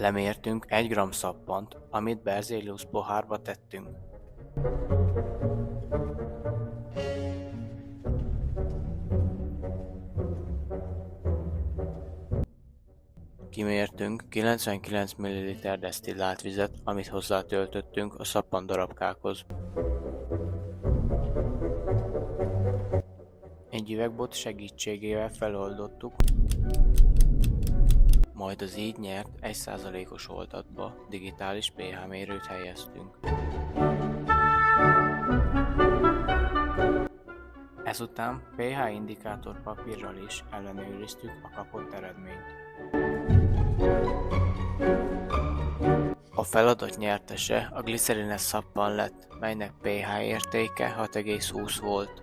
Lemértünk 1 g szappant, amit Berzelius pohárba tettünk. Kimértünk 99 ml desztillált vizet, amit hozzátöltöttünk a szappan darabkákhoz. Egy üvegbot segítségével feloldottuk, majd az így nyert 1%-os oltatba digitális pH mérőt helyeztünk. Ezután pH indikátor papírral is ellenőriztük a kapott eredményt. A feladat nyertese a glicerines szappan lett, melynek pH értéke 6,20 volt.